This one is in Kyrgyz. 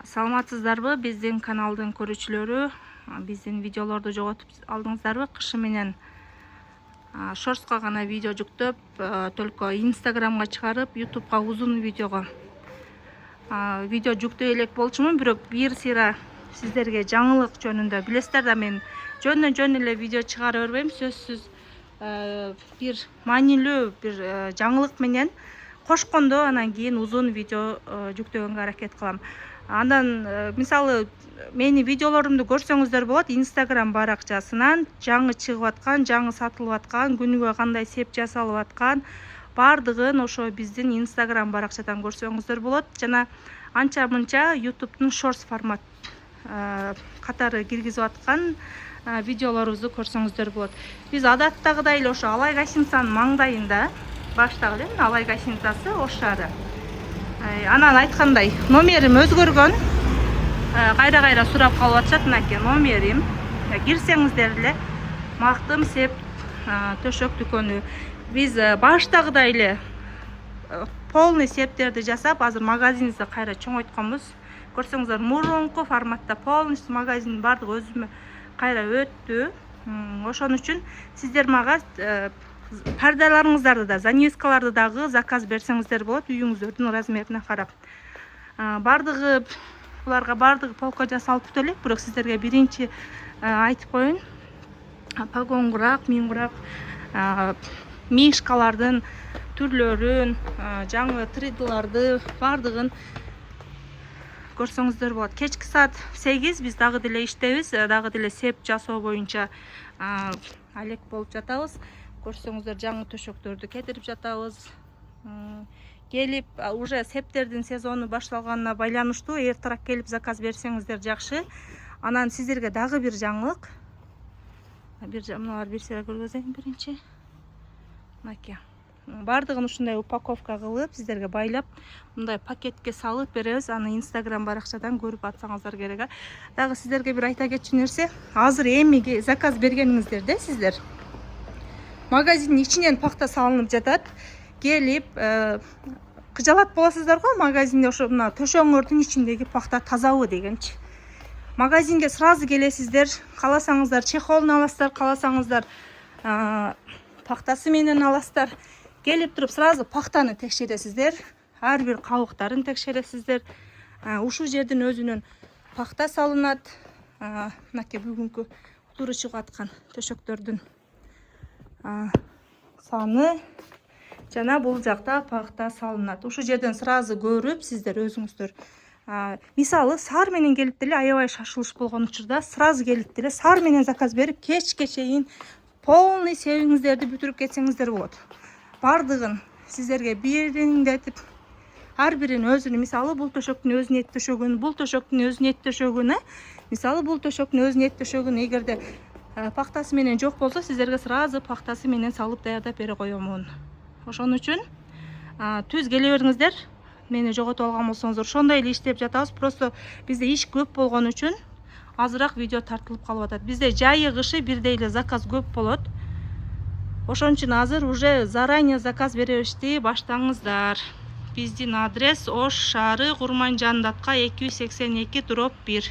Саламатсыздарбы биздин каналдын көрүүчүлөрү? Биздин видеолорду жоготуп алдыңыздарбы? Кышы менен шортска гана видео жүктөп, только Инстаграмга чыгарып, Ютубка узун видеого видео жүктөй элек болчумун, бирок бир сыйра сиздерге жаңылык жөнүндө билесиздер да, мен жөн эле видео чыгара бербейм. Сөзсүз бир маанилүү бир жаңылык менен кошкондо анан кийин узун видео жүктөгөнгө аракет кылам. Андан мисалы мени видеолорумду көрсөңүздөр болот. Инстаграм баракчасынан жаңы чыгып аткан, жаңы сатылып аткан, күнүгө кандай сеп жасалып аткан бардыгын ошо биздин Инстаграм баракчадан көрсөңүздөр болот. Жана анча мынча YouTube'дун шортс формат катары киргизип аткан видеолорубузду көрсөңүздөр болот. Биз адаттагыдай эле ошо Алай гостиницанын маңдайында баштагы эле Алай гостиницасы Ош шаары. Анан айткандай, номерим өзгөргөн. Кайра сурап калып атышат, мынакей номерим. Кирсеңиздер эле мактым, сеп, төшөк дүкөнү. Биз баштагыдай эле полный септерди жасап, азыр магазинибизди кайра чоңойтконбуз. Көрсөңүздөр, мурунку форматта полностью магазин бардыгы өзүмө кайра өттү. Ошон үчүн сиздер мага пардаларыңыздарды да, занавескаларды дагы заказ берсеңиздер болот, үйүңүздөрдүн размерине карап. Бардыгы буларга бардыгы полка жасалып бүтө элек, бирок сиздерге биринчи айтып коеюн. Погонгурак, миңгурак мишкалардын түрлөрүн, жаңы 3D'ларды бардыгын көрсөңүздөр болот. Кечки саат 8 биз дагы деле иштебиз, дагы деле сеп жасоо боюнча алек болуп жатабыз. Көрсөңүздөр, жаңы төшөктөрдү кетирип жатабыз. Келип, уже септердин сезону башталганына байланыштуу эртерээк келип заказ берсеңиздер жакшы. Анан сиздерге дагы бир жаңылык. Мыналар бир сыйра көргөзөйүн биринчи. Мынакей. Бардыгын ушундай упаковка кылып, сиздерге байлап, мындай пакетке салып беребиз. Аны Инстаграм баракчадан көрүп атсаңыздар керек. Дагы сиздерге бир айта кетчү нерсе, азыр эми заказ бергениңиздерде сиздер магазиндин ичинен пахта салынып жатат. Келип, кыжалат болосуздар го, магазинде ошо мына төшөңөрдүн ичиндеги пахта тазабы дегенчи. Магазинге сразу келесиздер, кааласаңыздар чехолун аласыздар, кааласаңыздар пахтасы менен аласыздар. Келип туруп сразу пахтаны текшересиздер, ар бир кабыктарын текшересиздер. Ушул жердин өзүнөн пахта салынат. Мынакей бүгүнкү туура чыгып аткан төшөктөрдүн саны жана бул жакта пахта салынат. Ушул жерден сразу көрүп сиздер өзүңүздөр мисалы саар менен келип деле аябай шашылыш болгон учурда сразу келип деле саар менен заказ берип кечке чейин полный себиңиздерди бүтүрүп кетсеңиздер болот. Бардыгын сиздерге бириңдетип ар бирин өзүнүн, мисалы бул төшөктүн өзүнүн эт төшөгүн, бул төшөктүн өзүнүн эт төшөгүн, мисалы бул төшөктүн өзүнүн эт төшөгүн эгерде пахтасы менен жок болсо, сиздерге сразу пахтасы менен салып даярдап бере коёмун. Ошон үчүн түз келе бериңиздер. Мени жоготуп алган болсоңуздар, ошондой эле иштеп жатабыз. Просто бизде иш көп болгон үчүн азыраак видео тартылып калып атат. Бизде жайы кышы бирдей эле заказ көп болот. Ошон үчүн азыр уже заранее заказ беришти баштаңыздар. Биздин адрес Ош шаары, Курман Жандатка 282/1.